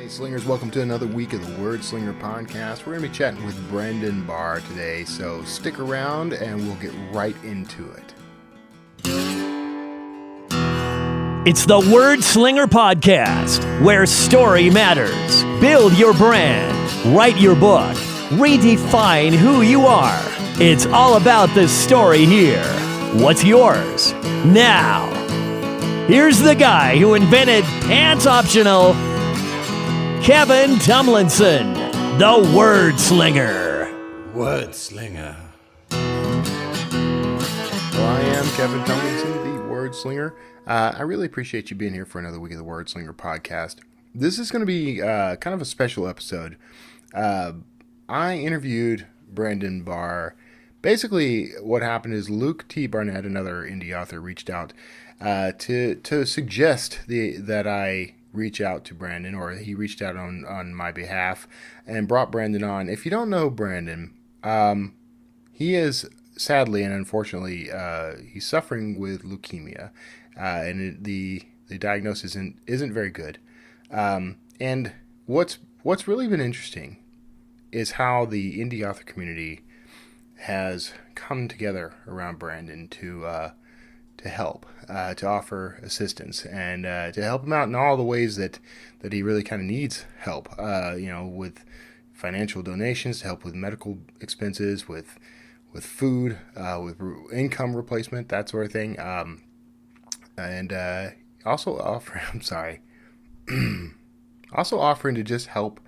Hey Slingers, welcome to another week of the Wordslinger podcast. We're going to be chatting with Brendan Barr today, so stick around and we'll get right into it. It's the Wordslinger podcast, where story matters. Build your brand, write your book, redefine who you are. It's all about the story here. What's yours? Now, here's the guy who invented pants optional, Kevin Tomlinson, the Wordslinger. Wordslinger. Well, I am Kevin Tomlinson, the Wordslinger. I really appreciate you being here for another week of the Wordslinger podcast. This is going to be kind of a special episode. I interviewed Brendan Barr. Basically, what happened is Luke T. Barnett, another indie author, reached out to suggest that I reach out to Brandon, or he reached out on my behalf and brought Brandon on. If you don't know Brandon, he is sadly and unfortunately he's suffering with leukemia, and the diagnosis isn't very good. And what's really been interesting is how the indie author community has come together around Brandon to help, to offer assistance, and to help him out in all the ways that he really kind of needs help. With financial donations, to help with medical expenses, with food, with income replacement, that sort of thing. And also also offering to just help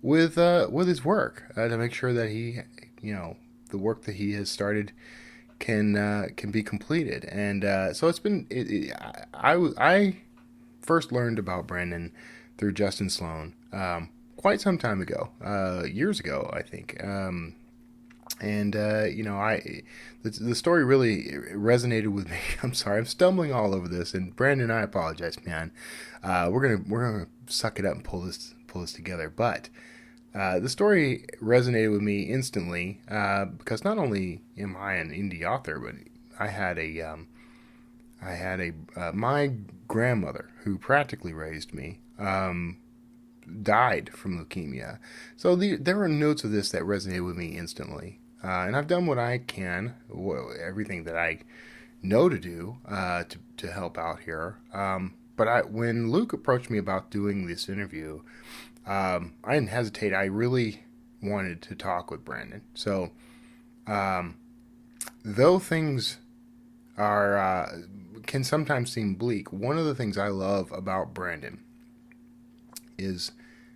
with his work, to make sure that he, the work that he has started can be completed. And so it's been. I first learned about Brandon through Justin Sloan quite some time ago, years ago, I think. The story really resonated with me. I'm sorry, I'm stumbling all over this, and Brandon, I apologize, man. We're gonna suck it up and pull this together, but. The story resonated with me instantly because not only am I an indie author, but I had my grandmother, who practically raised me, died from leukemia. So there were notes of this that resonated with me instantly, and I've done what I can, everything that I know to do to help out here. But when Luke approached me about doing this interview, I didn't hesitate. I really wanted to talk with Brandon. So, though things can sometimes seem bleak, one of the things I love about Brandon is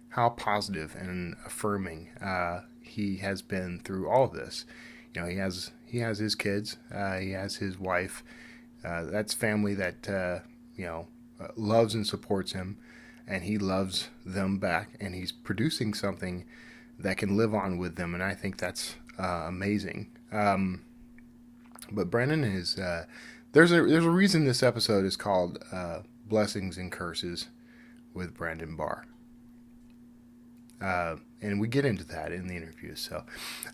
how positive and affirming he has been through all of this. He has his kids. He has his wife. That's family that loves and supports him. And he loves them back, and he's producing something that can live on with them, and I think that's amazing. But Brandon is there's a reason this episode is called Blessings and Curses with Brandon Barr, and we get into that in the interview. So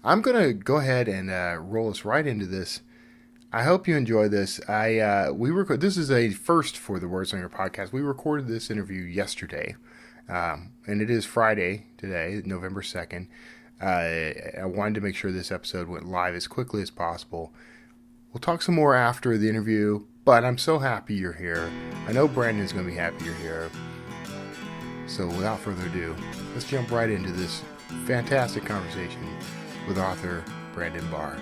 I'm gonna go ahead and roll us right into this. I hope you enjoy this. This is a first for the Wordslinger podcast. We recorded this interview yesterday, and it is Friday today, November 2nd. I wanted to make sure this episode went live as quickly as possible. We'll talk some more after the interview, but I'm so happy you're here. I know Brandon's going to be happy you're here. So without further ado, let's jump right into this fantastic conversation with author Brandon Barr.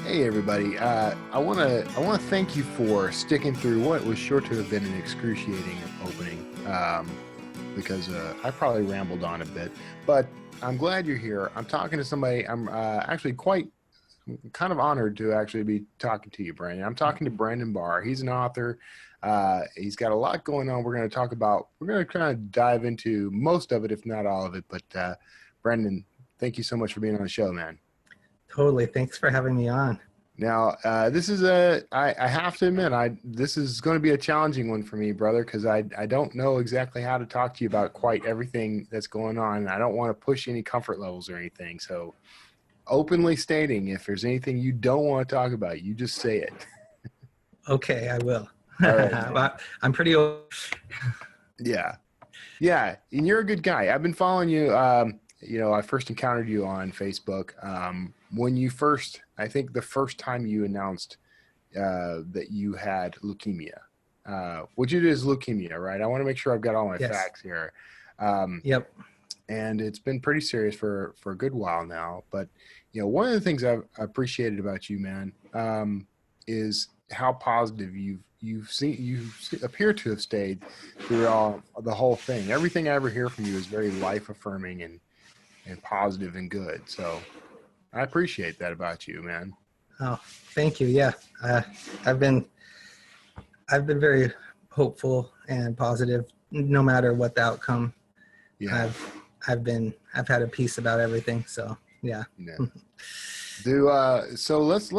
Hey everybody, I want to thank you for sticking through what was sure to have been an excruciating opening, because I probably rambled on a bit, but I'm glad you're here. I'm talking to somebody. I'm actually kind of honored to actually be talking to you, Brandon. I'm talking to Brandon Barr. He's an author. He's got a lot going on. We're going to kind of dive into most of it, if not all of it. But Brandon, thank you so much for being on the show, man. Totally. Thanks for having me on. Now, this is I have to admit, this is going to be a challenging one for me, brother, because I don't know exactly how to talk to you about quite everything that's going on. And I don't want to push any comfort levels or anything. So openly stating, if there's anything you don't want to talk about, you just say it. Okay, I will. All right. I'm pretty old. Yeah. Yeah, and you're a good guy. I've been following you. I first encountered you on Facebook when you first, I think the first time you announced that you had leukemia. Which it is leukemia, right? I want to make sure I've got all my Yes. facts here. Um, Yep. and it's been pretty serious for a good while now. But one of the things I've appreciated about you, man, is how positive you appear to have stayed through the whole thing. Everything I ever hear from you is very life affirming and positive and good. So I appreciate that about you, man. Oh, thank you. Yeah. Uh, I've been I've been very hopeful and positive, no matter what the outcome. Yeah, I've had a peace about everything. So yeah. yeah. So let's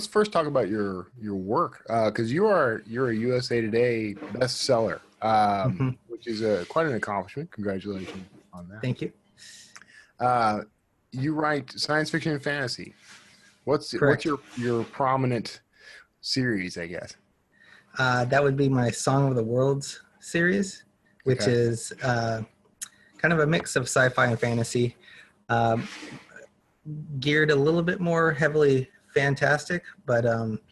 first talk about your work, because you're a USA Today bestseller, Hmm. which is quite an accomplishment. Congratulations on that. Thank you. Uh, you write science fiction and fantasy. What's Correct. your prominent series, I guess? That would be my Song of the Worlds series, which Okay. is kind of a mix of sci-fi and fantasy, um, geared a little bit more heavily fantastic, but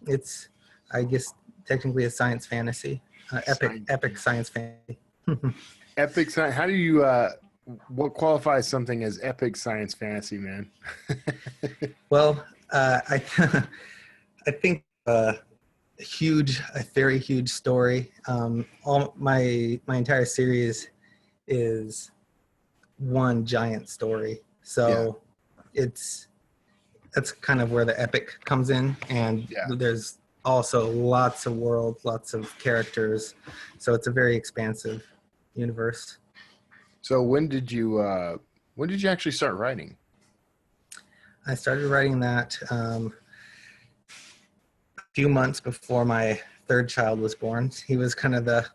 it's, I guess, technically a science fantasy, Science, epic science fantasy. epic science. How do you what qualifies something as epic science fantasy, man? Well, I I think a very huge story. All my entire series is one giant story. Yeah, So it's that's kind of where the epic comes in, and yeah. there's also lots of worlds, lots of characters. So it's a very expansive universe. So when did you actually start writing? I started writing that a few months before my third child was born. He was kind of the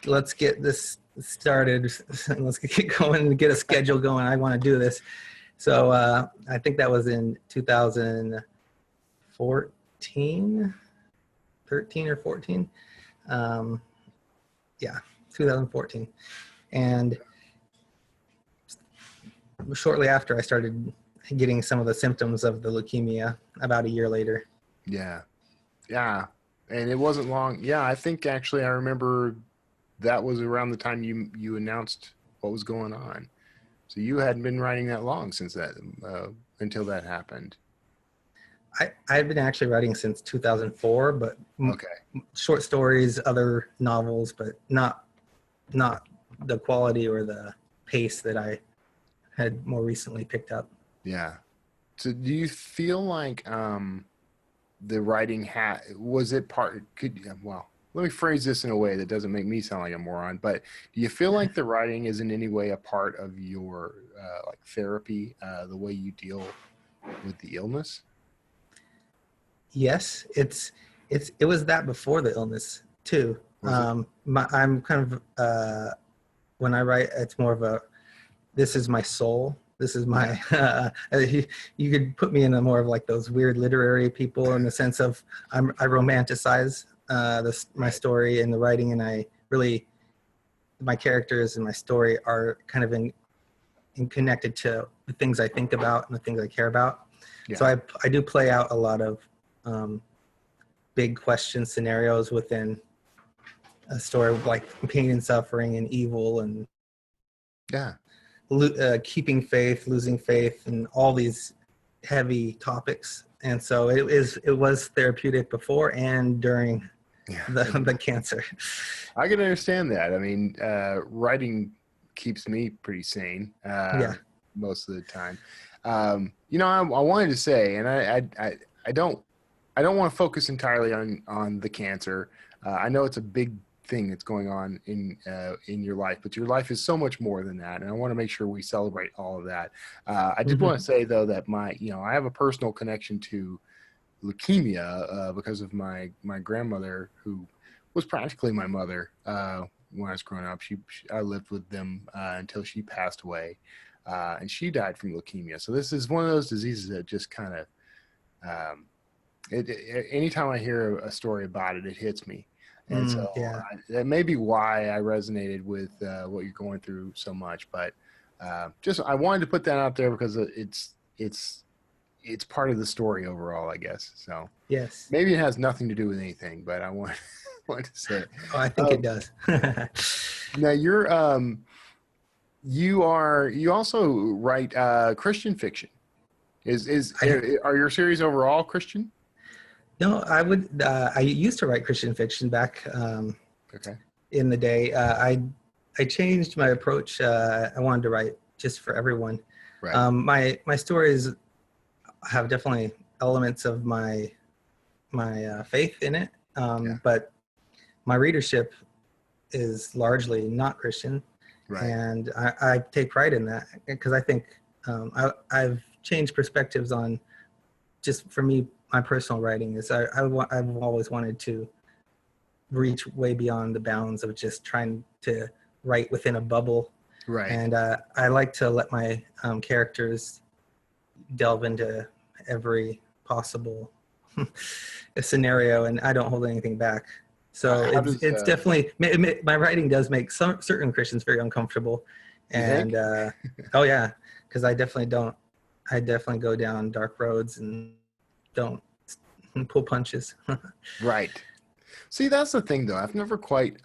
let's get this started, let's get going and get a schedule going. I want to do this. So I think that was in 2014, 13 or 14. Um, yeah, 2014. And shortly after, I started getting some of the symptoms of the leukemia about a year later. Yeah. Yeah. And it wasn't long. Yeah, I think actually I remember that was around the time you announced what was going on. So you hadn't been writing that long since that until that happened. I've been actually writing since 2004, but Okay. short stories, other novels, but not the quality or the pace that I had more recently picked up. Yeah. So do you feel like the writing was it part could well, let me phrase this in a way that doesn't make me sound like a moron, but do you feel like the writing is in any way a part of your like therapy, the way you deal with the illness? Yes, it was that before the illness too. Was it? I'm kind of when I write, it's more of a this is my soul. This is Yeah. my. You could put me in a more of like those weird literary people in the sense of I romanticize my Right. story in the writing, and I really my characters and my story are kind of in connected to the things I think about and the things I care about. So Yeah. I do play out a lot of um, big question scenarios within a story, like pain and suffering and evil and Yeah. keeping faith, losing faith, and all these heavy topics. And so it was therapeutic before and during Yeah. the cancer. I can understand that. I mean, writing keeps me pretty sane Yeah. most of the time. I wanted to say, and I I don't want to focus entirely on the cancer. I know it's a big thing that's going on in your life, but your life is so much more than that, and I want to make sure we celebrate all of that. I did Hmm. want to say though that I have a personal connection to leukemia because of my grandmother, who was practically my mother when I was growing up. I lived with them until she passed away, and she died from leukemia. So this is one of those diseases that just kind of anytime I hear a story about it, it hits me. And so Yeah. that may be why I resonated with what you're going through so much. But just I wanted to put that out there because it's part of the story overall, I guess. So Yes. maybe it has nothing to do with anything, but I want want to say it. Oh, I think it does. Now you also write Christian fiction. I, Are your series overall Christian? no, I used to write Christian fiction back Okay. in the day. I changed my approach. I wanted to write just for everyone. Right. My stories have definitely elements of my faith in it, Yeah. but my readership is largely not Christian, Right. and I take pride in that because I think I've changed perspectives on, just for me, my personal writing is I've always wanted to reach way beyond the bounds of just trying to write within a bubble. Right. And I like to let my characters delve into every possible scenario, and I don't hold anything back. So How does, it's definitely, my writing does make some certain Christians very uncomfortable. You think? And oh yeah, because I definitely go down dark roads and don't pull punches. Right. See, that's the thing, though. I've never quite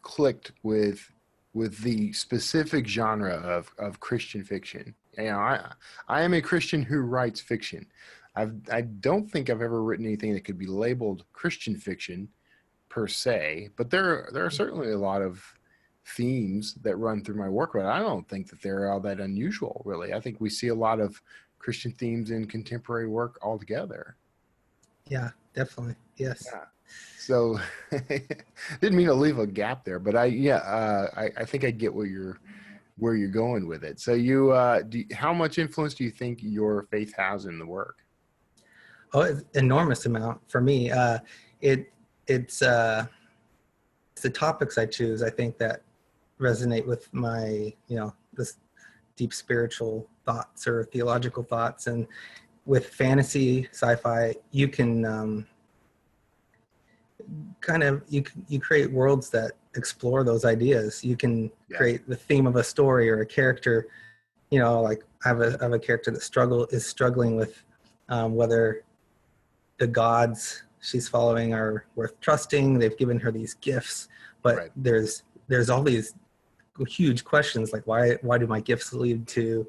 clicked with the specific genre of Christian fiction. I am a Christian who writes fiction. I don't think I've ever written anything that could be labeled Christian fiction per se, but there are certainly a lot of themes that run through my work, but I don't think that they're all that unusual, really. I think we see a lot of Christian themes in contemporary work altogether. Yeah, definitely. Yes. Yeah. So didn't mean to leave a gap there, but I think I get where you're going with it. So how much influence do you think your faith has in the work? Oh, it's enormous amount for me. It's the topics I choose, I think, that resonate with my, this deep spiritual thoughts or theological thoughts. And with fantasy, sci-fi, you can you create worlds that explore those ideas. You can create the theme of a story or a character. Like I have a character that is struggling with whether the gods she's following are worth trusting. They've given her these gifts, but there's all these huge questions, like why do my gifts lead to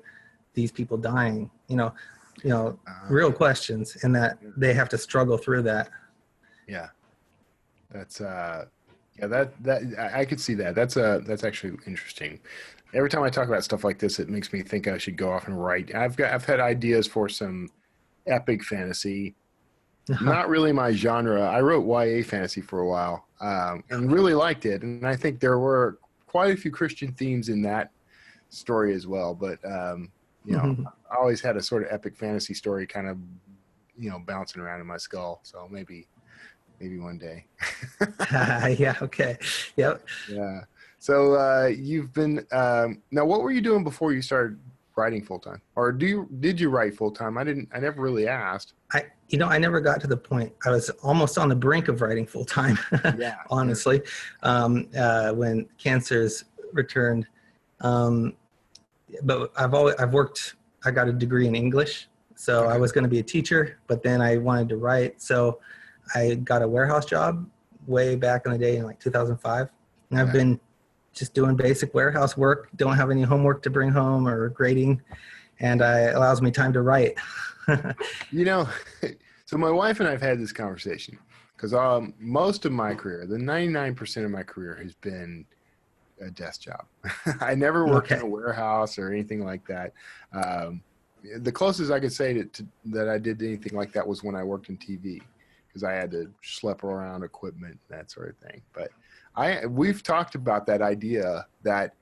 these people dying? Real questions, and that they have to struggle through that. Yeah, that's that I could see that. That's actually interesting. Every time I talk about stuff like this, it makes me think I should go off and write. I've had ideas for some epic fantasy. Not really my genre. I wrote YA fantasy for a while and really liked it. And I think there were quite a few Christian themes in that story as well. But, I always had a sort of epic fantasy story kind of, bouncing around in my skull. So maybe one day. Yeah. Okay. Yep. Yeah. So you've been now, what were you doing before you started writing full time, or did you write full time? I never really asked. I never got to the point. I was almost on the brink of writing full time. Yeah. Honestly, when cancers returned. But I've worked. I got a degree in English, so I was going to be a teacher, but then I wanted to write, so I got a warehouse job way back in the day in like 2005, and I've been just doing basic warehouse work. Don't have any homework to bring home or grading, and it allows me time to write. So my wife and I have had this conversation because most of my career, the 99% of my career, has been a desk job. I never worked in a warehouse or anything like that. The closest I could say that I did anything like that was when I worked in TV, because I had to schlep around equipment, that sort of thing. But we've talked about that idea that,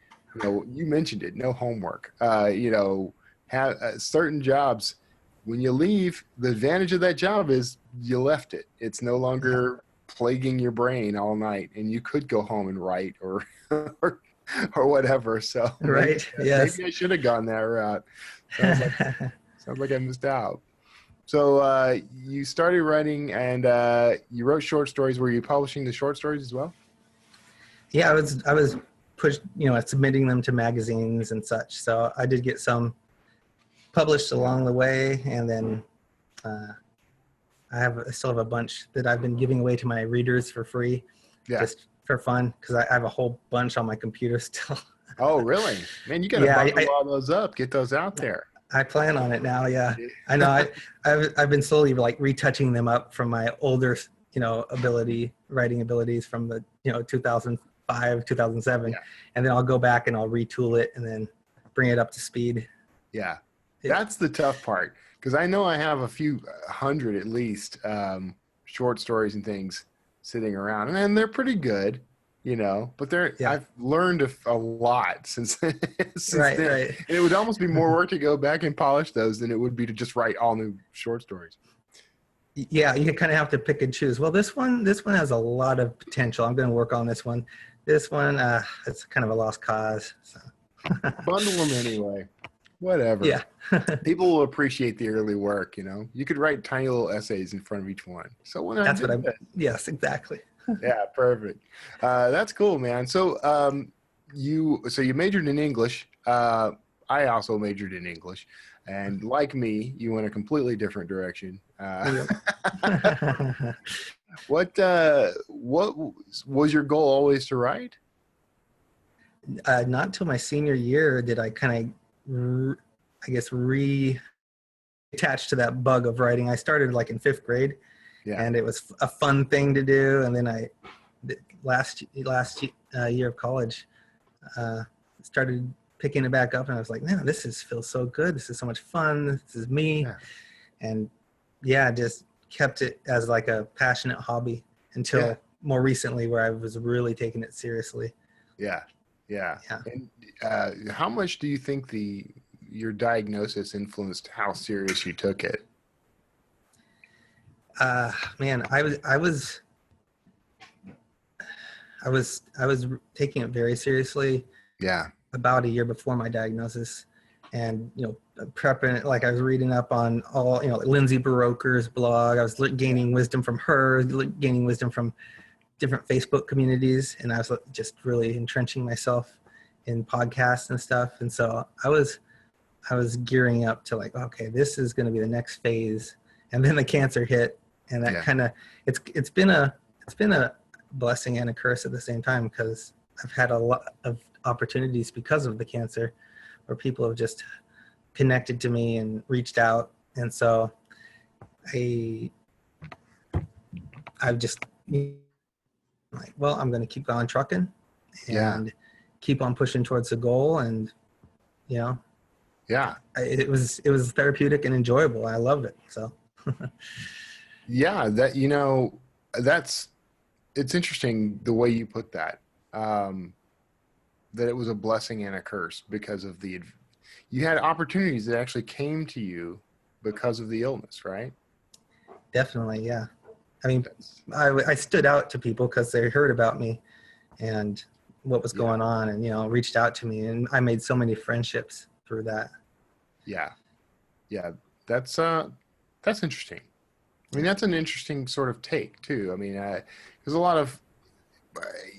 you mentioned it, no homework. Have certain jobs. When you leave, the advantage of that job is you left it. It's no longer plaguing your brain all night, and you could go home and write or whatever. So maybe I should have gone that route. Sounds like I missed out. So you started writing, and you wrote short stories. Were you publishing the short stories as well? Yeah, I was pushed, submitting them to magazines and such. So I did get some published along the way, and then uh, I still have a bunch that I've been giving away to my readers for free, Yeah. just for fun, because I have a whole bunch on my computer still. Oh, really? Man, you got to Yeah, bundle all those up, get those out there. I plan on it now. Yeah, I know. I've been slowly like retouching them up from my older, writing abilities from the 2005, 2007, Yeah. and then I'll go back and I'll retool it and then bring it up to speed. Yeah. Yeah. That's the tough part, because I know I have a few hundred at least short stories and things sitting around, and they're pretty good, but Yeah. I've learned a lot since since Right. then. Right. And it would almost be more work to go back and polish those than it would be to just write all new short stories. Yeah, you kind of have to pick and choose. Well, this one has a lot of potential. I'm going to work on this one. This one, it's kind of a lost cause. So. Bundle them anyway. Whatever. Yeah. People will appreciate the early work, You could write tiny little essays in front of each one. So when That's I what did I'm. Yes, exactly. Yeah, perfect. That's cool, man. So you majored in English. I also majored in English, and like me, you went a completely different direction. Yep. What was your goal always to write? Not until my senior year did I kind of, I guess, reattach to that bug of writing. I started like in fifth grade, Yeah. and it was a fun thing to do. And then last year of college, started picking it back up, and I was like, man, feels so good. This is so much fun. This is me. Yeah. And yeah, just kept it as like a passionate hobby until more recently, where I was really taking it seriously. Yeah. Yeah. And how much do you think your diagnosis influenced how serious you took it? Man, I was taking it very seriously Yeah. about a year before my diagnosis, and prepping it. Like, I was reading up on all, like Lindsay Baroker's blog. I was gaining wisdom from her, gaining wisdom from different Facebook communities, and I was just really entrenching myself in podcasts and stuff. And so I was gearing up to like, okay, this is going to be the next phase. And then the cancer hit, and that kind of, it's been a blessing and a curse at the same time, because I've had a lot of opportunities because of the cancer where people have just connected to me and reached out. And so I've just like, well, I'm going to keep on trucking and keep on pushing towards the goal. And, it was therapeutic and enjoyable. I loved it. So, yeah, it's interesting the way you put that, that it was a blessing and a curse because of you had opportunities that actually came to you because of the illness, right? Definitely. Yeah. I mean, I stood out to people because they heard about me and what was going on, and, reached out to me, and I made so many friendships through that. Yeah. Yeah. That's interesting. I mean, that's an interesting sort of take too. I mean, there's a lot of,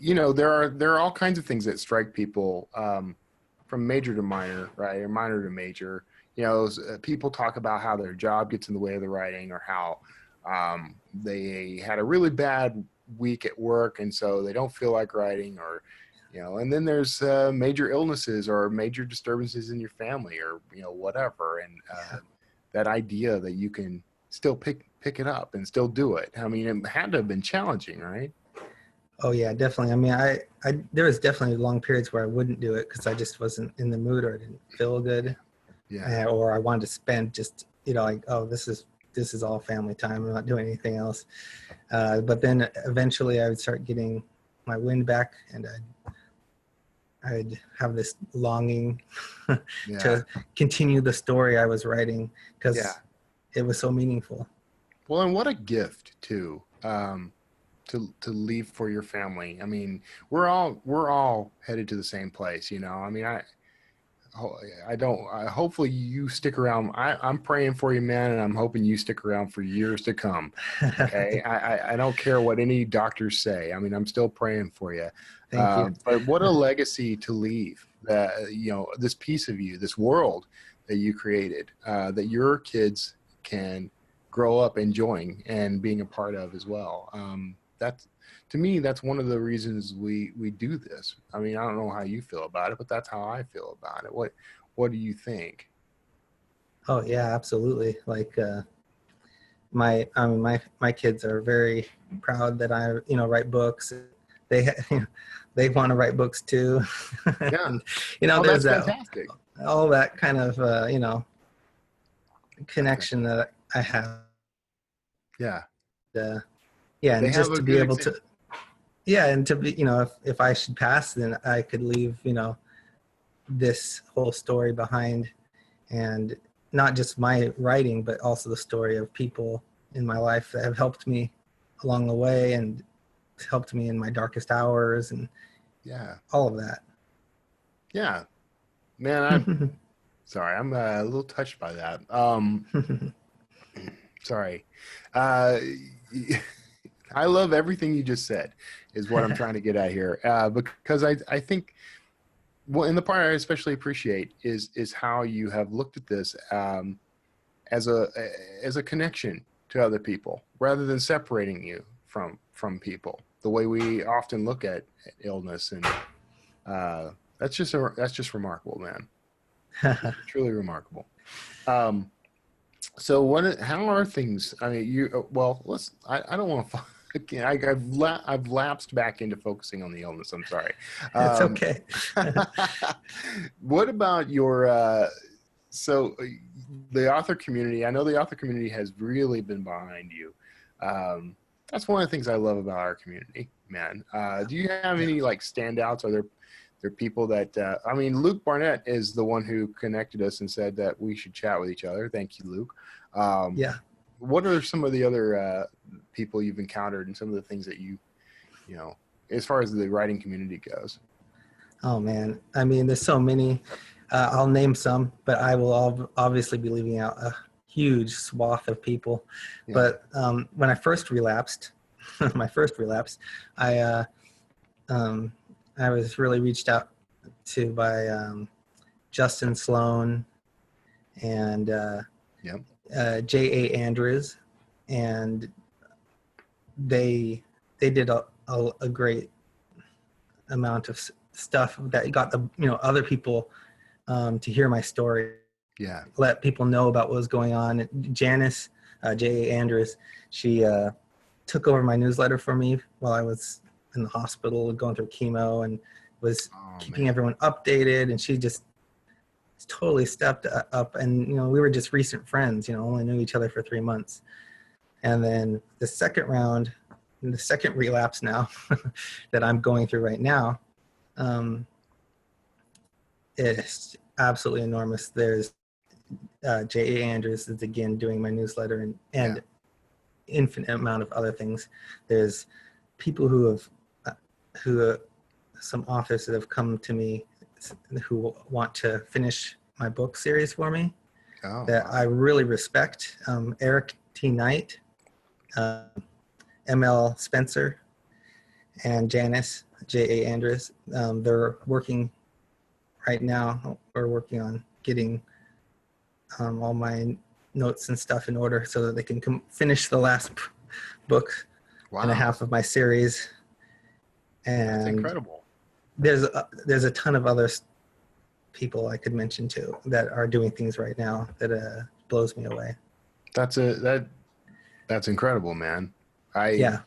there are all kinds of things that strike people, from major to minor, right? Or minor to major. People talk about how their job gets in the way of the writing, or how they had a really bad week at work, and so they don't feel like writing, or, and then there's major illnesses or major disturbances in your family, or, whatever. And that idea that you can still pick it up and still do it. I mean, it had to have been challenging, right? Oh yeah, definitely. I mean, there was definitely long periods where I wouldn't do it because I just wasn't in the mood, or I didn't feel good. Yeah. Or I wanted to spend just, like, oh, this is all family time. I'm not doing anything else. But then eventually I would start getting my wind back, and I'd have this longing to continue the story I was writing, because it was so meaningful. Well, and what a gift too, to leave for your family. I mean, we're all headed to the same place, I mean, I don't. Hopefully, you stick around. I'm praying for you, man, and I'm hoping you stick around for years to come. Okay, I don't care what any doctors say. I mean, I'm still praying for you. Thank you. But what a legacy to leave! That this piece of you, this world that you created, that your kids can grow up enjoying and being a part of as well. That's to me, that's one of the reasons we do this. I mean, I don't know how you feel about it, but that's how I feel about it. What do you think? Oh yeah, absolutely. Like my kids are very proud that I write books. They they want to write books too. Yeah. And Oh, there's that's that fantastic. all that kind of That's connection that I have. Yeah. Yeah, They and have just a to be good able to example. and to be if I should pass, then I could leave this whole story behind, and not just my writing, but also the story of people in my life that have helped me along the way and helped me in my darkest hours and Yeah. all of that. Yeah. Man, I'm sorry. I'm a little touched by that. Sorry. Uh, I love everything you just said is what I'm trying to get at here. Because I think, well, and the part I especially appreciate is how you have looked at this as a connection to other people rather than separating you from people. The way we often look at illness, and that's just remarkable, man. Truly remarkable. Um, so how are things? I mean, well, I don't want to. Again, I've lapsed back into focusing on the illness. I'm sorry. It's Um, okay. what about your the author community? I know the author community has really been behind you. That's one of the things I love about our community, man. Do you have any like standouts? Are there people that I mean, Luke Barnett is the one who connected us and said that we should chat with each other. Thank you, Luke. Yeah. What are some of the other people you've encountered and some of the things that you know, as far as the writing community goes? Oh man, I mean, there's so many. I'll name some, but I will obviously be leaving out a huge swath of people. Yeah. But when I first relapsed, my first relapse, I I was really reached out to by Justin Sloan and Yep. J.A. Andrews, and they did a great amount of stuff that got the other people to hear my story, Yeah. let people know about what was going on. Janice, J.A. Andrews, she took over my newsletter for me while I was in the hospital going through chemo, and was keeping everyone updated, and she just totally stepped up. And we were just recent friends, only knew each other for 3 months. And then the second round, the second relapse now that I'm going through right now, is absolutely enormous. There's J.A. Andrews is again doing my newsletter, and infinite amount of other things. There's people who some authors that have come to me who want to finish my book series for me that I really respect. Eric T. Knight, M.L. Spencer, and Janice J.A. Andrews. They're working right now. We're working on getting all my notes and stuff in order so that they can finish the last book and a half of my series. And that's incredible. There's a ton of other people I could mention too that are doing things right now that blows me away. That's incredible, man. Yeah.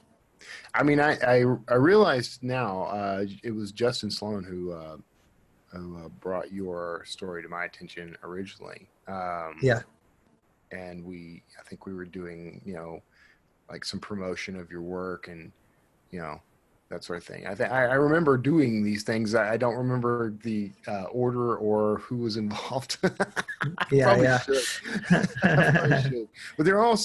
I mean, I realized now it was Justin Sloan who brought your story to my attention originally. Yeah. And I think we were doing, like some promotion of your work and, that sort of thing. I remember doing these things. I don't remember the order or who was involved. Yeah. Should. I probably should. But they're all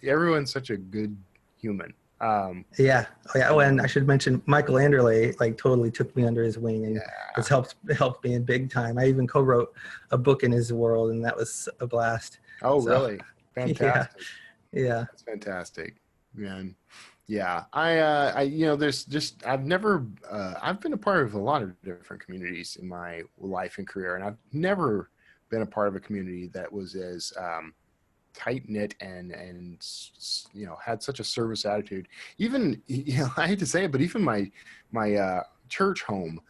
everyone's such a good human. Yeah. Oh, yeah. Oh, and I should mention Michael Anderle like totally took me under his wing and has helped me in big time. I even co-wrote a book in his world, and that was a blast. Oh, So really? yeah, Fantastic. yeah. That's fantastic, man. Yeah, there's just I've been a part of a lot of different communities in my life and career, and I've never been a part of a community that was as tight knit and had such a service attitude. Even I hate to say it, but even my church home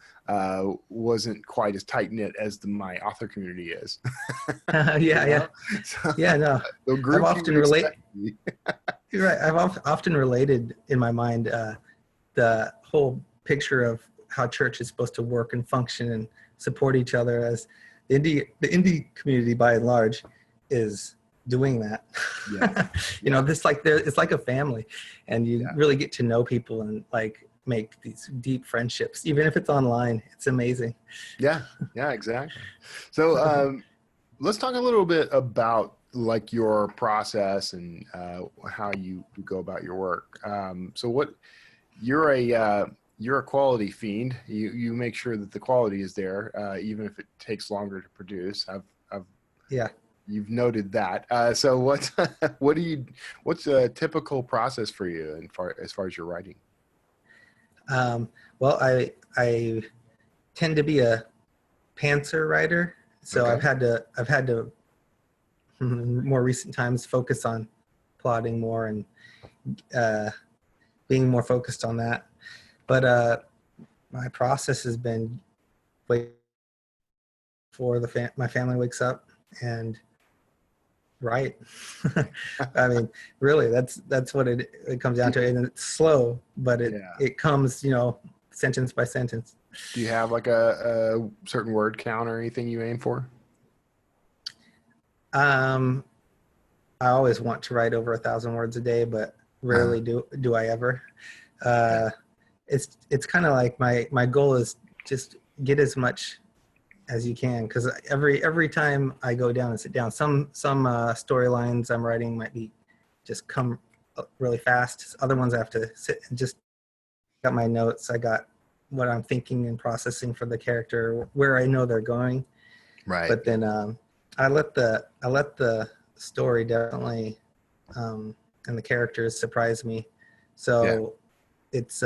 wasn't quite as tight knit as my author community is. Yeah, yeah, So, yeah. No, the I've group you often would relate. expect. To be. You're right. Often related in my mind the whole picture of how church is supposed to work and function and support each other as the indie community by and large is doing that. Yeah, This like it's like a family, and you yeah. really get to know people and like make these deep friendships, even if it's online. It's amazing. Yeah, yeah, exactly. So let's talk a little bit about like your process and how you go about your work. So what you're a quality fiend. You make sure that the quality is there, even if it takes longer to produce. I've Yeah. You've noted that. So what what's a typical process for you and as far as your writing? Well, I tend to be a pantser writer, so Okay. I've had to more recent times focus on plotting more and uh, being more focused on that. But my process has been wait for my family wakes up and write. I mean, really, that's what it comes down to, and it's slow, but Yeah. it comes sentence by sentence. Do you have like a certain word count or anything you aim for? Um, I always want to write over 1,000 words a day, but rarely do I ever. Yeah. Uh, it's kind of like my goal is just get as much as you can, because every time I go down and sit down, some storylines I'm writing might be just come really fast. Other ones I have to sit and just got my notes. I got what I'm thinking and processing for the character, where I know they're going. Right. But then I let the story definitely and the characters surprise me. Yeah. So it's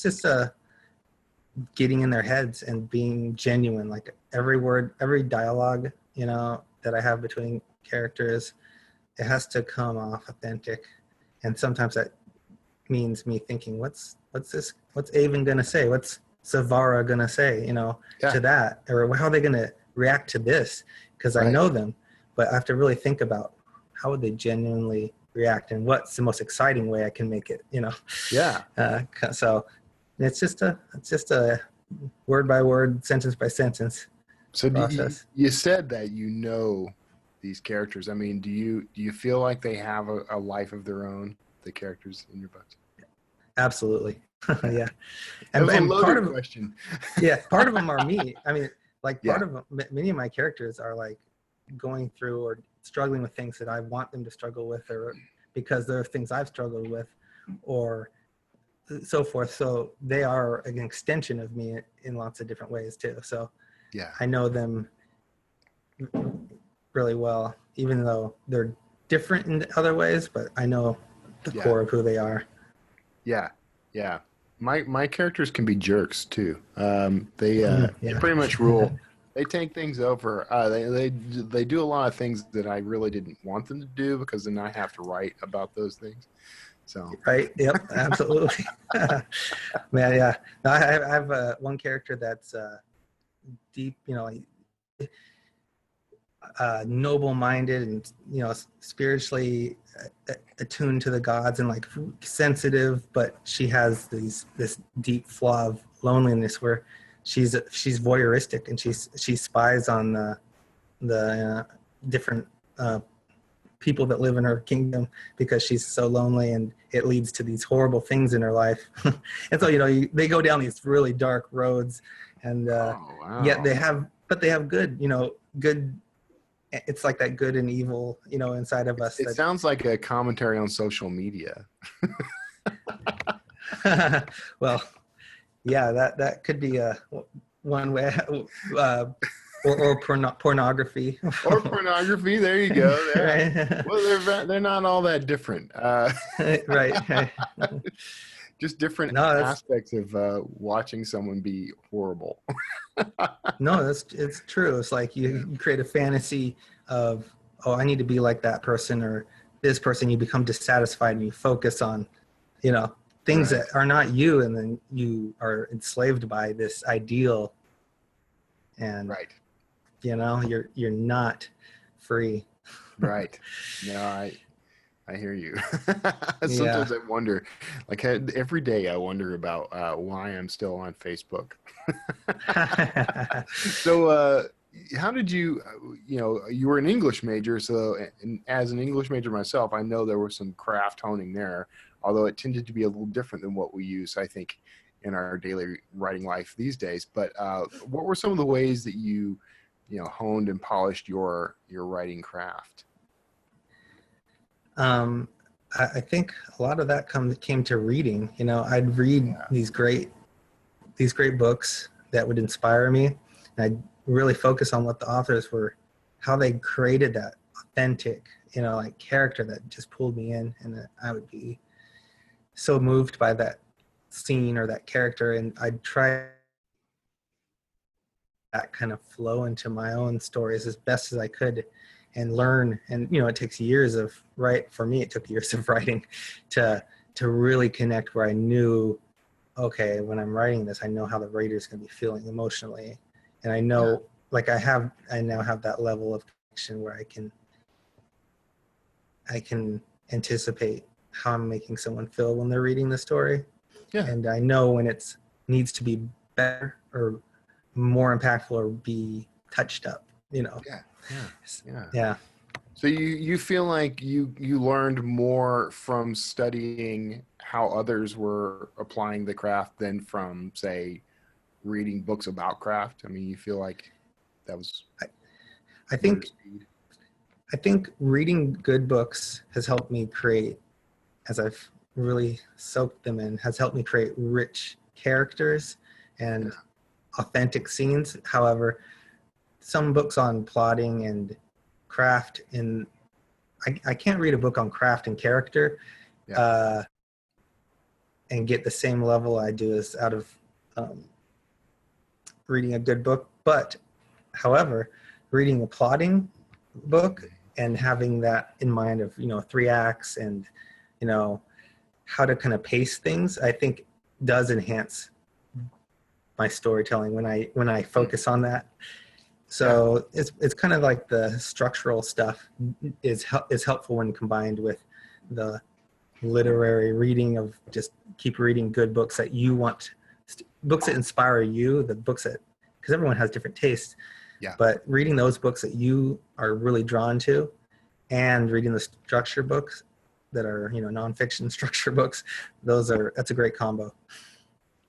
just getting in their heads and being genuine. Like every word, every dialogue, that I have between characters, it has to come off authentic. And sometimes that means me thinking, what's Avon gonna say? What's Savara gonna say? Yeah. To that, or how are they gonna react to this? Because I Right. know them, but I have to really think about how would they genuinely react and what's the most exciting way I can make it. Yeah. So it's just a word by word, sentence by sentence So process. you said that these characters. I mean, do you feel like they have a life of their own, the characters in your books? Absolutely. Yeah. That was a And part loaded of question. part of them are me. I mean, like Yeah. part of many of my characters are like going through or struggling with things that I want them to struggle with, or because there are things I've struggled with, or so forth. So they are an extension of me in lots of different ways too. So Yeah. I know them really well, even though they're different in other ways, but I know the Yeah. core of who they are. Yeah. Yeah. My characters can be jerks too. They Yeah. pretty much rule. They take things over. They do a lot of things that I really didn't want them to do, because then I have to write about those things. So Right. Yep. Absolutely. Man. Yeah. No, I have one character that's deep, noble-minded and spiritually attuned to the gods and like sensitive, but she has this deep flaw of loneliness where she's voyeuristic, and she spies on the different people that live in her kingdom, because she's so lonely, and it leads to these horrible things in her life. And so they go down these really dark roads, and oh wow. yet they have good. It's like that good and evil inside of us. It That sounds like a commentary on social media. Well, yeah, that could be one way, or pornography, Or pornography. There you go. Yeah. right? Well, they're not all that different. Right. Just different No, that's aspects of watching someone be horrible. no, it's true. It's like you create a fantasy of, oh, I need to be like that person or this person. You become dissatisfied and you focus on, things Right. that are not you, and then you are enslaved by this ideal, and Right. you're not free. Right. No, I hear you. Yeah. Sometimes I wonder, like every day I wonder about why I'm still on Facebook. So, how did you were an English major, so and as an English major myself, I know there was some craft honing there, although it tended to be a little different than what we use, I think, in our daily writing life these days. But what were some of the ways that you honed and polished your writing craft? I think a lot of that came to reading. I'd read these great books that would inspire me, and I'd really focus on what the authors were, how they created that authentic, like character that just pulled me in, and I would be so moved by that scene or that character, and I'd try that kind of flow into my own stories as best as I could and learn. And it takes years of for me it took years of writing to really connect where I knew, okay, when I'm writing this, I know how the reader's going to be feeling emotionally, and I know, like I now have that level of connection where I can anticipate how I'm making someone feel when they're reading the story. Yeah. And I know when it needs to be better or more impactful or be touched up, Yeah. Yeah. Yeah. So you feel like you learned more from studying how others were applying the craft than from, say, reading books about craft? I mean, you feel like that was I think your speed? I think reading good books has helped me create, as I've really soaked them in, has helped me create rich characters and authentic scenes. However, some books on plotting and craft, and I can't read a book on craft and character and get the same level I do as out of reading a good book. But however, reading a plotting book and having that in mind of 3 acts and how to kind of pace things, I think does enhance my storytelling when I focus on that. So it's kind of like the structural stuff is helpful when combined with the literary reading of just keep reading good books that you want, books that inspire you, the books that, because everyone has different tastes. Yeah. But reading those books that you are really drawn to, and reading the structure books that are nonfiction structure books, that's a great combo.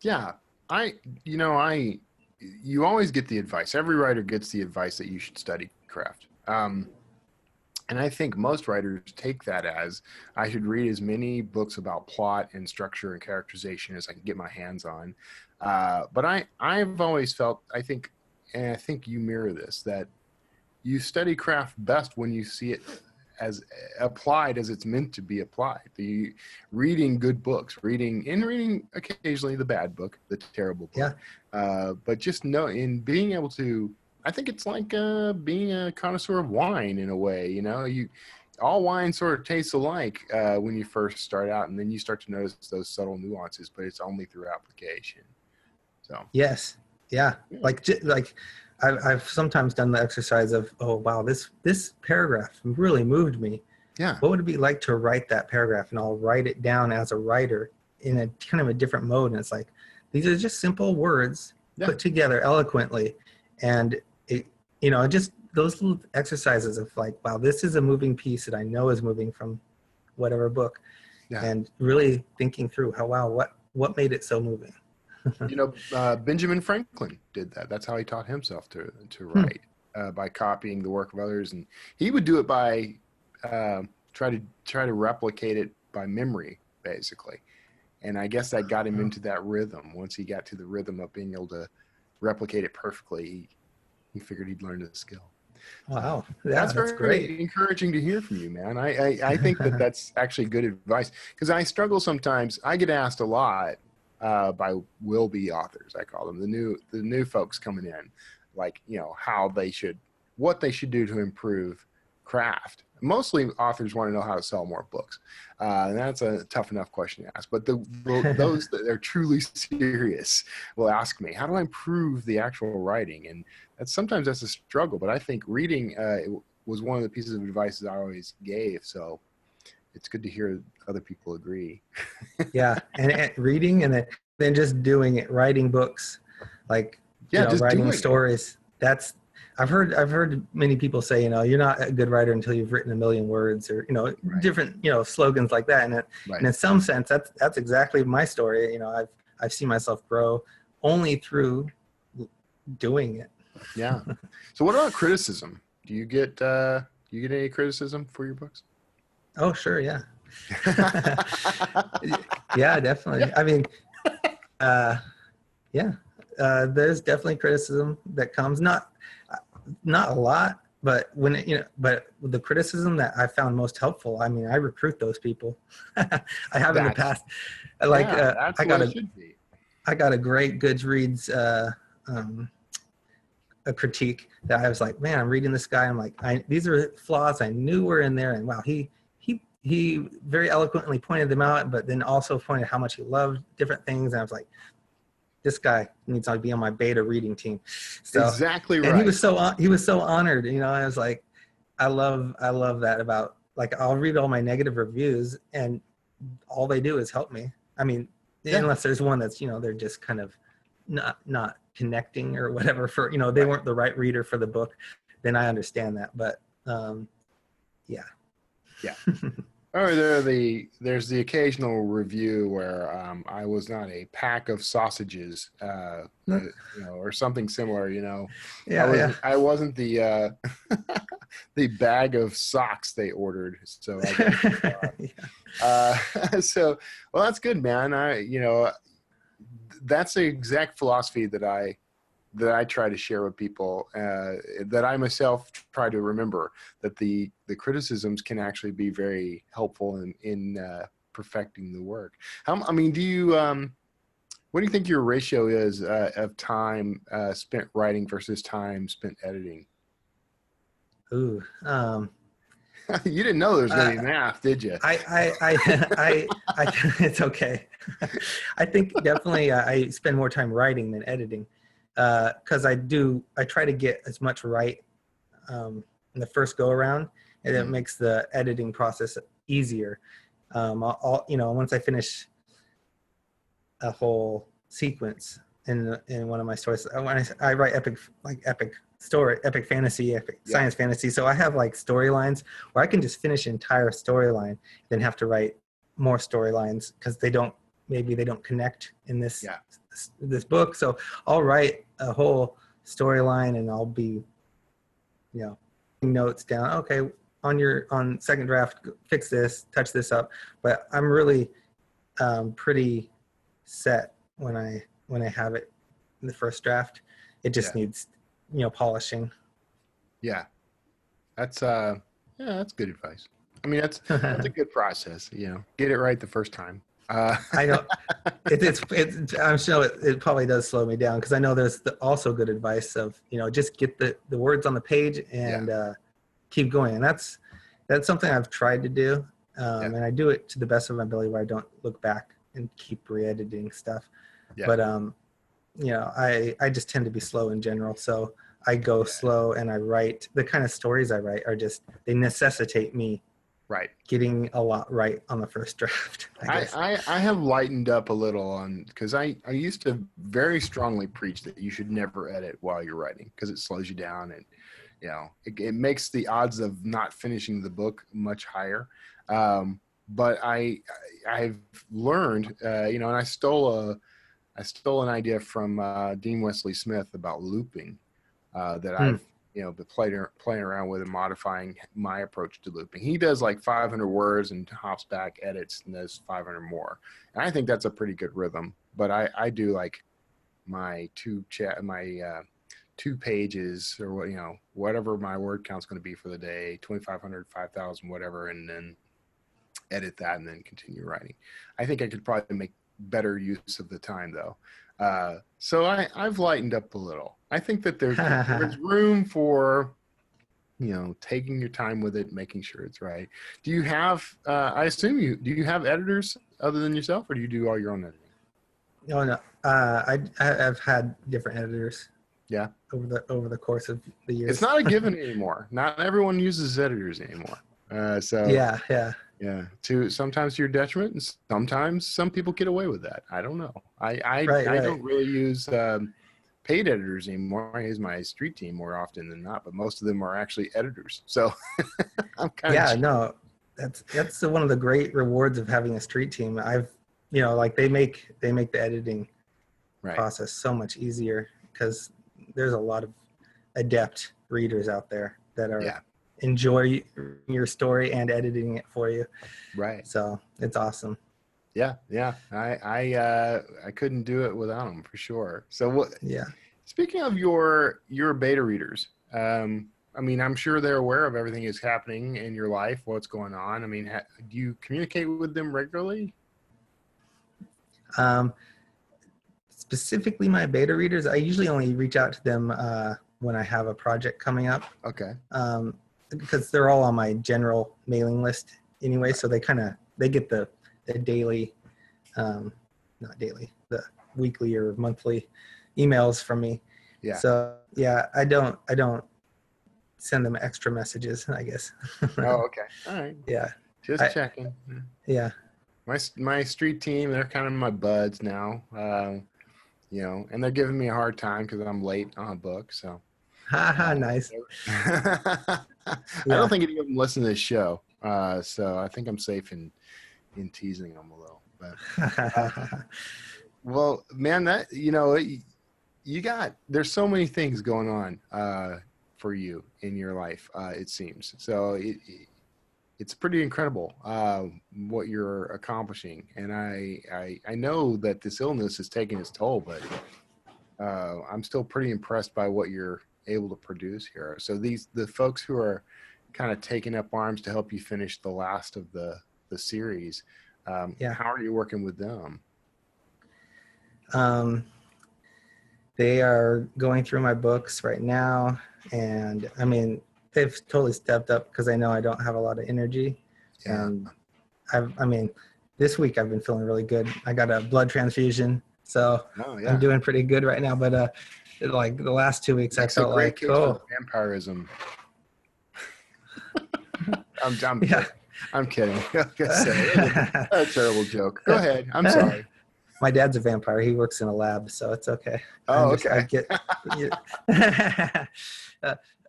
Yeah. You always get the advice. Every writer gets the advice that you should study craft. And I think most writers take that as, I should read as many books about plot and structure and characterization as I can get my hands on. But I've always felt, and I think you mirror this, that you study craft best when you see it as applied as it's meant to be applied. The reading good books, reading occasionally the bad book, the terrible book. Yeah. But just in being able to, I think it's like being a connoisseur of wine in a way. All wine sort of tastes alike when you first start out, and then you start to notice those subtle nuances, but it's only through application. So yes, yeah. Like I've sometimes done the exercise of, oh wow, this paragraph really moved me. Yeah. What would it be like to write that paragraph? And I'll write it down as a writer in a kind of a different mode. And it's like, these are just simple words put together eloquently. And just those little exercises of like, wow, this is a moving piece that I know is moving from whatever book. Yeah. And really thinking through what made it so moving. Benjamin Franklin did that. That's how he taught himself to write, by copying the work of others, and he would do it by try to replicate it by memory, basically. And I guess that got him into that rhythm. Once he got to the rhythm of being able to replicate it perfectly, he figured he'd learned the skill. Wow. Yeah, That's that's great. very encouraging to hear from you, man. I think that that's actually good advice, because I struggle sometimes. I get asked a lot by will-be authors, I call them, the new folks coming in, like, what they should do to improve craft. Mostly authors want to know how to sell more books, and that's a tough enough question to ask. But those that are truly serious will ask me, how do I improve the actual writing? And sometimes that's a struggle. But I think reading was one of the pieces of advice that I always gave. So it's good to hear other people agree. Yeah, and reading, and then just doing it, writing books, like Just writing doing stories. That's I've heard many people say, you're not a good writer until you've written 1,000,000 words, or Right. different slogans like that. And Right. and in some sense, that's exactly my story. I've seen myself grow only through doing it. Yeah. So what about criticism? Do you get any criticism for your books? Oh, sure, yeah. Yeah, definitely. I mean, yeah, there's definitely criticism that comes, not a lot, but but the criticism that I found most helpful, I mean, I recruit those people. I have in the past. Like, that's what it should be. I got a great Goodreads a critique that I was like, man, I'm reading this guy. I'm like, these are flaws I knew were in there, and wow, he very eloquently pointed them out, but then also pointed how much he loved different things. And I was like, this guy needs to be on my beta reading team. So, exactly right. And he was so honored. I was like, I love that about, like, I'll read all my negative reviews and all they do is help me. I mean, unless there's one that's, they're just kind of not connecting or whatever for, they weren't the right reader for the book, then I understand that. But yeah. Or there's the occasional review where I was not a pack of sausages, or something similar. I wasn't the the bag of socks they ordered. So well, that's good, man. That's the exact philosophy that I try to share with people, that I myself try to remember, that the criticisms can actually be very helpful in perfecting the work. I mean, what do you think your ratio is of time spent writing versus time spent editing? Ooh, you didn't know there was going to be math, did you? I it's okay. I think definitely I spend more time writing than editing, because I try to get as much right in the first go around, and it makes the editing process easier. Once I finish a whole sequence in one of my stories, when I write epic story, epic fantasy, science fantasy. So I have like storylines where I can just finish an entire storyline, then have to write more storylines because they don't connect in this book. So I'll write a whole storyline and I'll be, notes down. Okay, on second draft, fix this, touch this up. But I'm really pretty set when I have it in the first draft. It just needs polishing. Yeah, that's good advice. I mean, that's a good process. Get it right the first time. I know I'm sure it probably does slow me down, because I know there's also good advice of just get the words on the page and keep going. And that's something I've tried to do, and I do it to the best of my ability, where I don't look back and keep re-editing stuff. But I just tend to be slow in general, so I go slow, and I write the kind of stories I write they necessitate me getting a lot right on the first draft. I have lightened up a little on, because I used to very strongly preach that you should never edit while you're writing, because it slows you down, and it makes the odds of not finishing the book much higher. But I've learned, and I stole an idea from Dean Wesley Smith about looping, that I've but playing around with and modifying my approach to looping. He does like 500 words and hops back, edits, and does 500 more. And I think that's a pretty good rhythm. But I do like my two pages, or whatever my word count's going to be for the day, 2,500, 5,000, whatever, and then edit that and then continue writing. I think I could probably make better use of the time though. So I've lightened up a little. I think that there's room for, taking your time with it, making sure it's right. Do you have, do you have editors other than yourself, or do you do all your own editing? No, no. I've had different editors. Yeah. Over the course of the years. It's not a given anymore. Not everyone uses editors anymore. Yeah. Sometimes to your detriment, and sometimes some people get away with that. I don't know. I don't really use paid editors anymore. I use my street team more often than not, but most of them are actually editors. So I'm kind of no. That's one of the great rewards of having a street team. Like they make the editing process so much easier, because there's a lot of adept readers out there that are enjoy your story and editing it for you. Right. So it's awesome. Yeah. I couldn't do it without them for sure. So what? Yeah. Speaking of your beta readers, I'm sure they're aware of everything that's happening in your life, what's going on. Do you communicate with them regularly? Specifically my beta readers, I usually only reach out to them when I have a project coming up. Okay. Because they're all on my general mailing list anyway, so they get the daily, not daily, the weekly or monthly emails from me. Yeah. So I don't send them extra messages, I guess. Oh, okay. All right. Yeah. Just checking. Yeah. My street team, they're kind of my buds now, and they're giving me a hard time because I'm late on a book. So, nice. I don't think any of them listen to this show, so I think I'm safe in teasing them a little. But well, man, that there's so many things going on for you in your life. It seems so. It's pretty incredible what you're accomplishing, and I know that this illness is taking its toll, but I'm still pretty impressed by what you're able to produce here. So the folks who are kind of taking up arms to help you finish the last of the series, how are you working with them? They are going through my books right now, and they've totally stepped up because I know I don't have a lot of energy. Yeah. And this week I've been feeling really good. I got a blood transfusion, so I'm doing pretty good right now. But like the last 2 weeks, That's I felt like vampirism. I'm kidding. That's a terrible joke. Go ahead. I'm sorry. My dad's a vampire. He works in a lab, so it's okay. Oh, okay.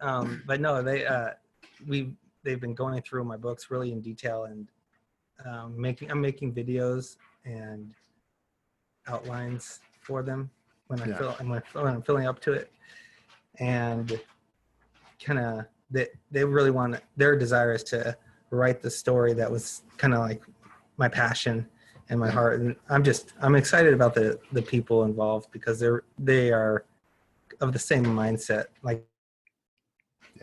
But no, they've been going through my books really in detail, and I'm making videos and outlines for them when I'm feeling up to it, and kind of they really want, their desire is to write the story that was kind of like my passion and my heart, and I'm excited about the people involved, because they are of the same mindset. Like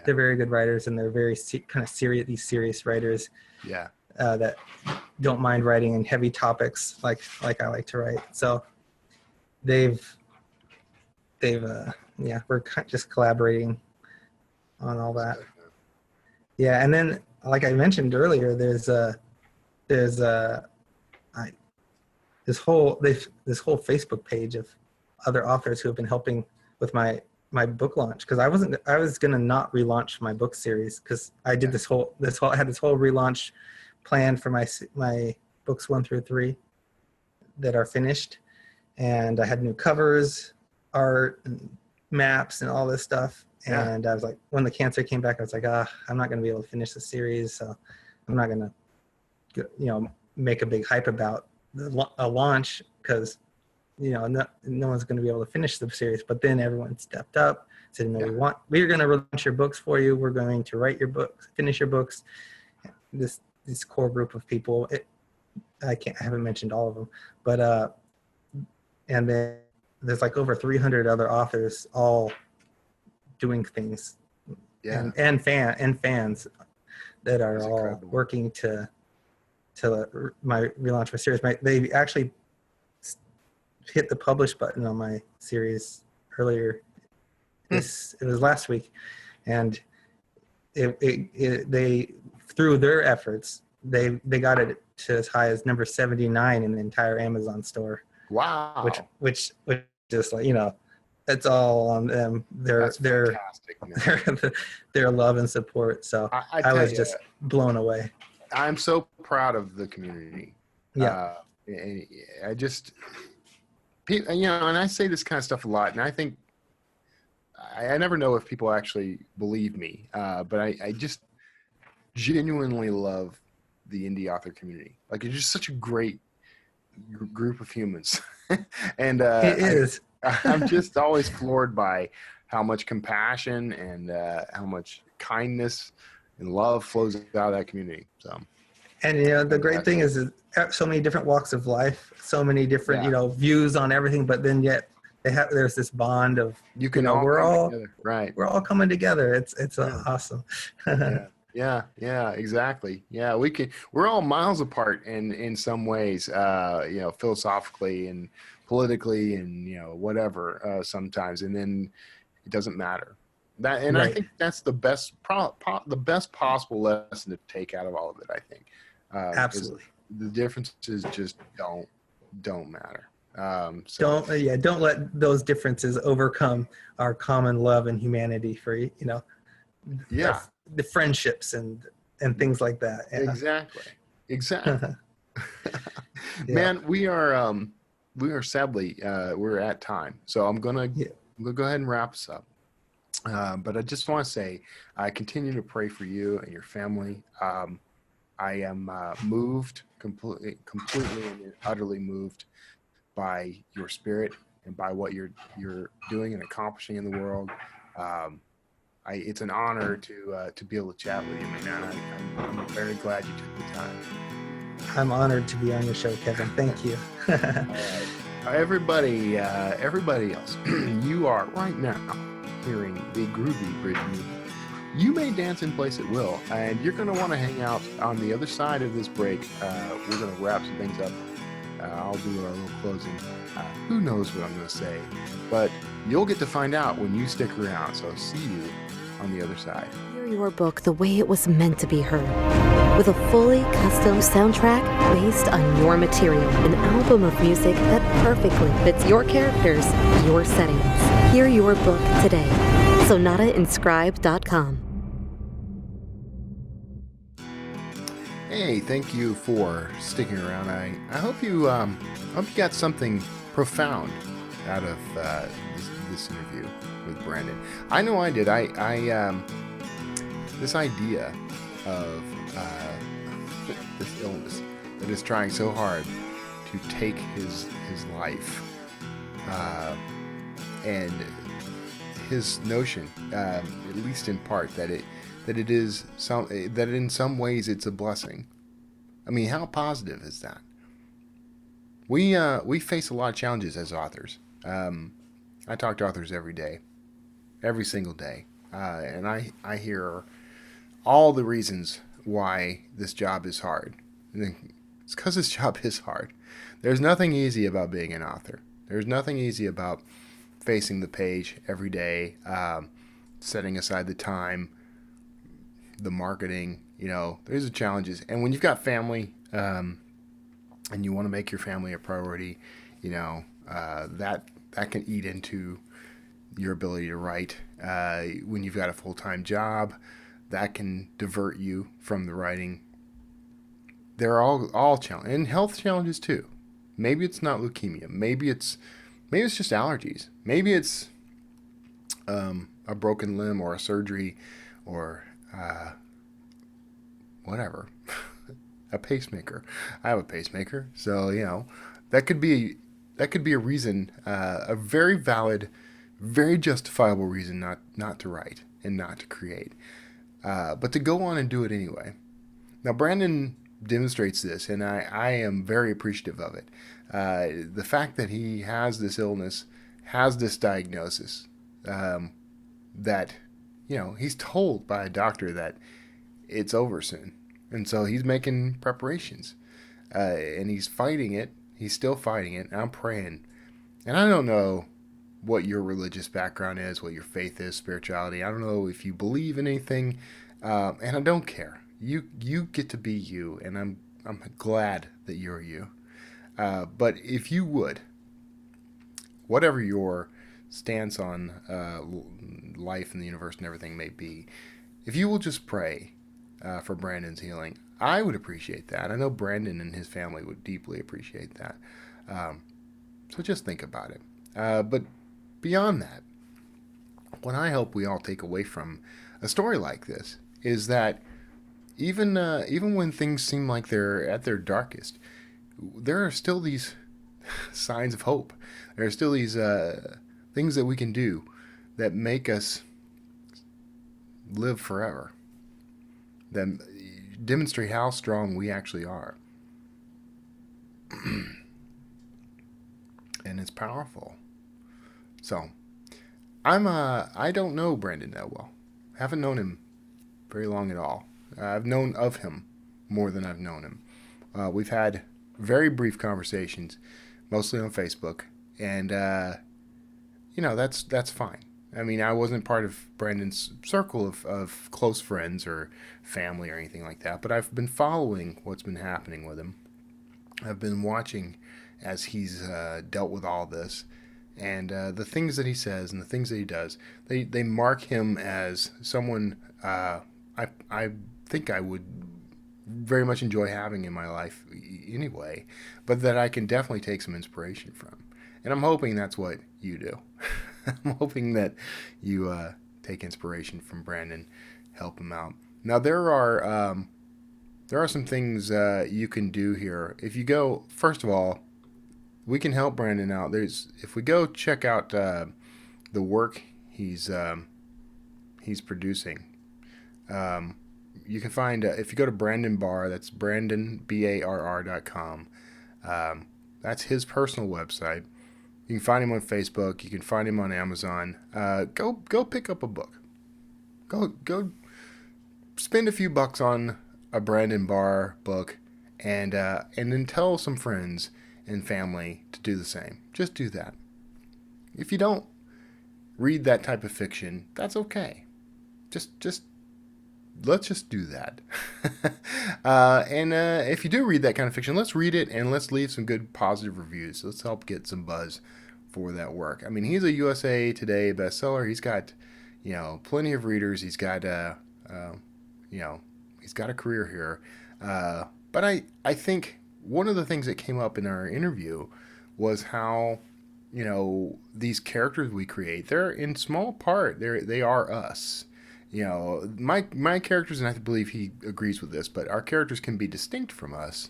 they're very good writers, and they're very kind of serious writers. Yeah. That don't mind writing in heavy topics like I like to write. So we're just collaborating on all that. Yeah, and then like I mentioned earlier, there's this whole Facebook page of other authors who have been helping with my book launch, because I was gonna not relaunch my book series, because I did I had this whole relaunch planned for my books 1 through 3 that are finished, and I had new covers, art, and maps, and all this stuff. And I was like, when the cancer came back, I was like, I'm not gonna be able to finish the series, so I'm not gonna make a big hype about a launch, because no one's going to be able to finish the series. But then everyone stepped up, said, we're going to launch your books for you. We're going to write your books, finish your books. This core group of people, I haven't mentioned all of them, but and then there's like over 300 other authors all doing things, and fans that are all incredible. working to relaunch my series. They actually hit the publish button on my series earlier. It was last week, and they through their efforts they got it to as high as number 79 in the entire Amazon store. Wow. Which just like, it's all on them. That's fantastic, their love and support. So I was just blown away. I'm so proud of the community. Yeah. I just, and I say this kind of stuff a lot, and I think I never know if people actually believe me, but I just genuinely love the indie author community. Like, it's just such a great group of humans. And it is. I'm just always floored by how much compassion and how much kindness and love flows out of that community. So, and the great thing is so many different walks of life, so many different views on everything, but then yet there's this bond of we're all together. Right. We're all coming together. It's awesome. Yeah, exactly. Yeah, we're all miles apart in some ways, philosophically and politically and whatever sometimes, and then it doesn't matter. Right. I think that's the best the best possible lesson to take out of all of it. I think absolutely the differences just don't matter. Don't let those differences overcome our common love and humanity for the friendships and things like that. Yeah. Exactly. Man, we are sadly we're at time, so I'm gonna go ahead and wrap us up. But I just want to say I continue to pray for you and your family. I am moved, completely and utterly moved by your spirit and by what you're doing and accomplishing in the world. It's an honor to be able to chat with you, man. I'm very glad you took the time. I'm honored to be on your show, Kevin. Thank you. All right. Everybody else, you are right now hearing the groovy bridge music. You may dance in place at will, and you're going to want to hang out on the other side of this break. We're going to wrap some things up. I'll do our little closing. Who knows what I'm going to say, but you'll get to find out when you stick around. So see you on the other side. Hear your book the way it was meant to be heard, with a fully custom soundtrack based on your material, an album of music that perfectly fits your characters, your settings. Hear your book today. SonataInscribe.com. Hey, thank you for sticking around. I hope you got something profound out of this interview with Brandon. I know I did. This idea of this illness that is trying so hard to take his life, and his notion, at least in part, that in some ways it's a blessing. I mean, how positive is that? We face a lot of challenges as authors. I talk to authors every day, every single day, and I hear all the reasons why this job is hard. And it's because this job is hard. There's nothing easy about being an author. There's nothing easy about facing the page every day, setting aside the time, the marketing. There's the challenges. And when you've got family, and you want to make your family a priority, that can eat into your ability to write. When you've got a full-time job, that can divert you from the writing. They're all challenges, and health challenges too. Maybe it's not leukemia. Maybe it's just allergies. Maybe it's a broken limb or a surgery or whatever. A pacemaker. I have a pacemaker, so that could be a reason, a very valid very justifiable reason not to write and not to create, but to go on and do it anyway. Now, Brandon demonstrates this, and I am very appreciative of it. The fact that he has this illness, has this diagnosis, that, he's told by a doctor that it's over soon. And so he's making preparations, and he's fighting it. He's still fighting it. And I'm praying. And I don't know what your religious background is, what your faith is, spirituality. I don't know if you believe in anything, and I don't care. You get to be you, and I'm glad that you're you. But if you would, whatever your stance on life and the universe and everything may be, if you will just pray for Brandon's healing, I would appreciate that. I know Brandon and his family would deeply appreciate that. So just think about it. But beyond that, what I hope we all take away from a story like this is that even when things seem like they're at their darkest, there are still these signs of hope. There are still these things that we can do that make us live forever, that demonstrate how strong we actually are. And it's powerful. So, I don't know Brandon that well. I haven't known him very long at all. I've known of him more than I've known him. We've had very brief conversations, mostly on Facebook, and that's fine. I mean, I wasn't part of Brandon's circle of close friends or family or anything like that, but I've been following what's been happening with him. I've been watching as he's dealt with all this, and the things that he says and the things that he does, they mark him as someone I think I would very much enjoy having in my life anyway, but that I can definitely take some inspiration from. And I'm hoping that's what you do. I'm hoping that you take inspiration from Brandon, help him out. Now, there are some things you can do here. If you go, first of all, we can help Brandon out. If we go check out the work he's producing, you can find, if you go to Brandon Barr, that's Brandon, BARR.com. That's his personal website. You can find him on Facebook. You can find him on Amazon. Go pick up a book. Go spend a few bucks on a Brandon Barr book, and then tell some friends and family to do the same. Just do that. If you don't read that type of fiction, that's okay. Let's just do that. And if you do read that kind of fiction, let's read it and let's leave some good positive reviews. Let's help get some buzz for that work. I mean, he's a USA Today bestseller. He's got, plenty of readers. He's got, he's got a career here. But I think one of the things that came up in our interview was how, these characters we create, they're in small part, they are us. My characters, and I believe he agrees with this, but our characters can be distinct from us,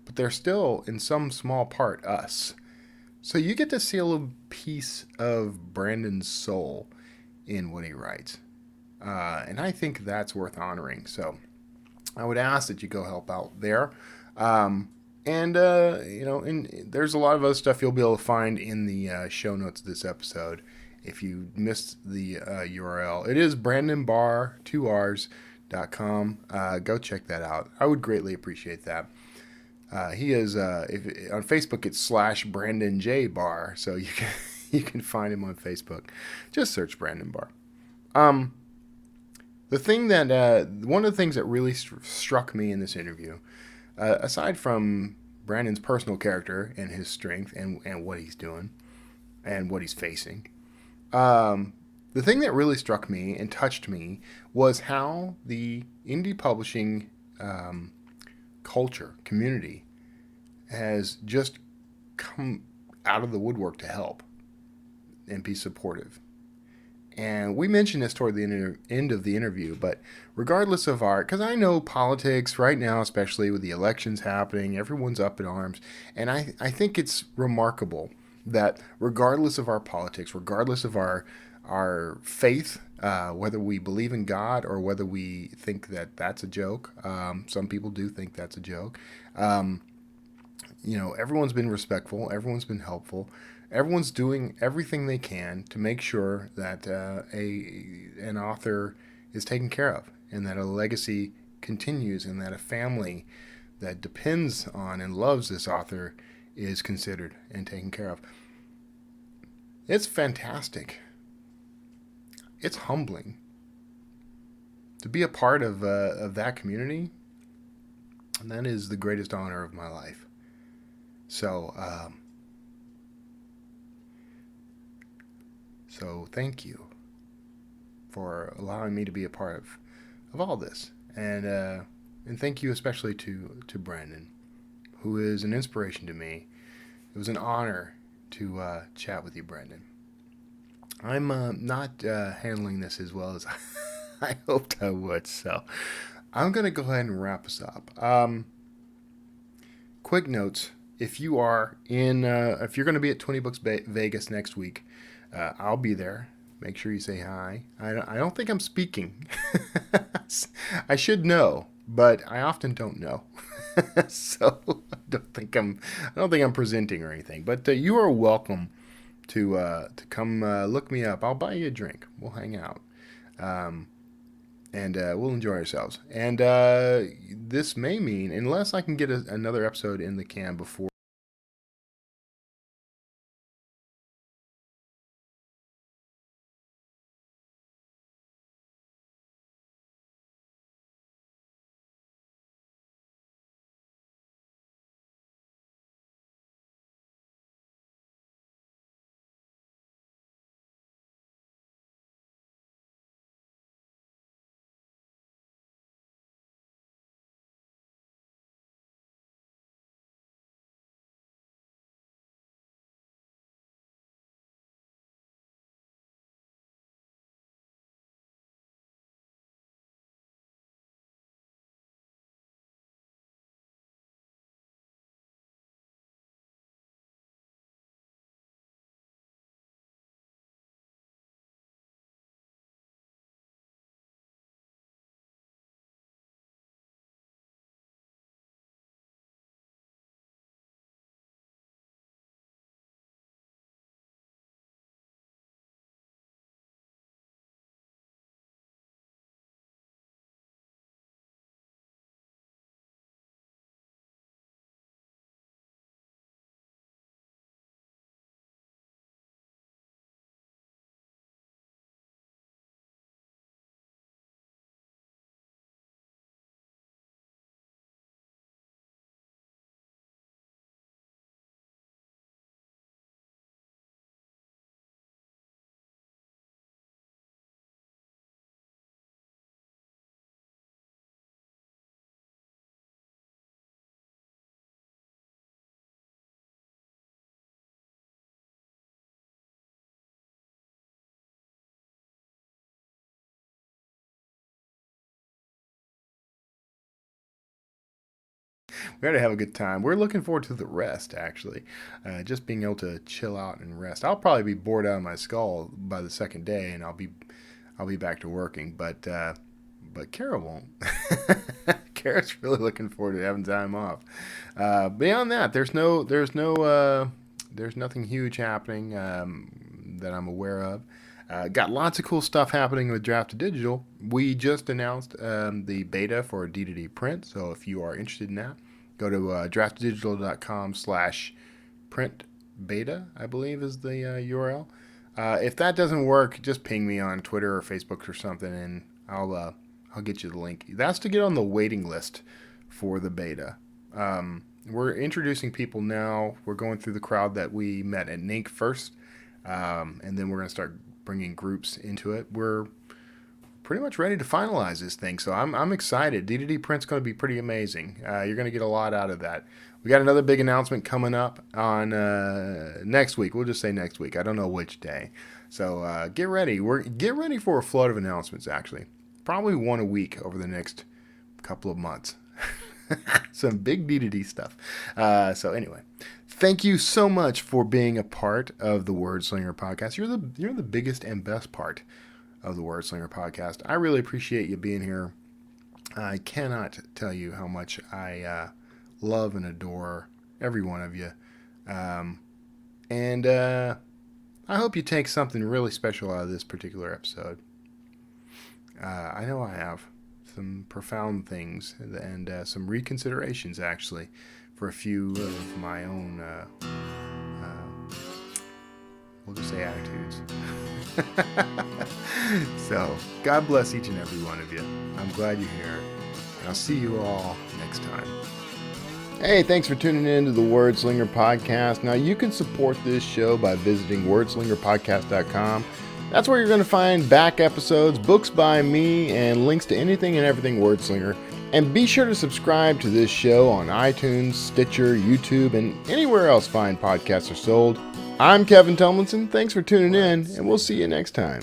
but they're still in some small part us. So you get to see a little piece of Brandon's soul in what he writes. And I think that's worth honoring. So I would ask that you go help out there. And there's a lot of other stuff you'll be able to find in the show notes of this episode. If you missed the URL, it is BrandonBarr2rs.com. Go check that out. I would greatly appreciate that. He is on Facebook. It's /Brandon J Barr, so you can find him on Facebook. Just search Brandon Barr. The thing that one of the things that really struck me in this interview, aside from Brandon's personal character and his strength and what he's doing and what he's facing, the thing that really struck me and touched me was how the indie publishing community has just come out of the woodwork to help and be supportive. And we mentioned this toward the end of the interview, but regardless of because I know politics right now, especially with the elections happening, everyone's up in arms, and I think it's remarkable that regardless of our politics, regardless of our faith, whether we believe in God or whether we think that that's a joke, some people do think that's a joke. Everyone's been respectful, everyone's been helpful, everyone's doing everything they can to make sure that an author is taken care of, and that a legacy continues, and that a family that depends on and loves this author is considered and taken care of. It's fantastic. It's humbling to be a part of that community, and that is the greatest honor of my life. So thank you for allowing me to be a part of all this, and thank you especially to Brandon, who is an inspiration to me. It was an honor to chat with you, Brandon. I'm not handling this as well as I hoped I would, so I'm going to go ahead and wrap us up. Quick notes. If you are if you're going to be at 20 Books Vegas next week, I'll be there. Make sure you say hi. I don't think I'm speaking. I should know, but I often don't know. So I don't think I'm presenting or anything. But you are welcome to come look me up. I'll buy you a drink. We'll hang out. And we'll enjoy ourselves. And this may mean, unless I can get another episode in the can before we got to have a good time. We're looking forward to the rest, actually. Just being able to chill out and rest. I'll probably be bored out of my skull by the second day, and I'll be back to working. But Kara won't. Kara's really looking forward to having time off. Beyond that, there's nothing huge happening that I'm aware of. Got lots of cool stuff happening with Draft Digital. We just announced the beta for D2D print, so if you are interested in that, go to draftdigital.com/print beta, I believe is the URL. If that doesn't work, just ping me on Twitter or Facebook or something, and I'll get you the link. That's to get on the waiting list for the beta. We're introducing people now. We're going through the crowd that we met at NINC first, and then we're going to start bringing groups into it. We're pretty much ready to finalize this thing, so I'm excited. D2D print's going to be pretty amazing. You're going to get a lot out of that. We got another big announcement coming up on next week. We'll just say next week. I don't know which day. So get ready. Get ready for a flood of announcements, actually. Probably one a week over the next couple of months. Some big D-to-D stuff. So anyway, thank you so much for being a part of the Wordslinger podcast. You're the biggest and best part of the Wordslinger podcast. I really appreciate you being here. I cannot tell you how much I love and adore every one of you. And I hope you take something really special out of this particular episode. I know I have some profound things and some reconsiderations, actually, for a few of my own, we'll just say attitudes. So, God bless each and every one of you. I'm glad you're here. And I'll see you all next time. Hey, thanks for tuning in to the Wordslinger podcast. Now, you can support this show by visiting wordslingerpodcast.com. That's where you're going to find back episodes, books by me, and links to anything and everything Wordslinger. And be sure to subscribe to this show on iTunes, Stitcher, YouTube, and anywhere else fine podcasts are sold. I'm Kevin Tomlinson. Thanks for tuning in, and we'll see you next time.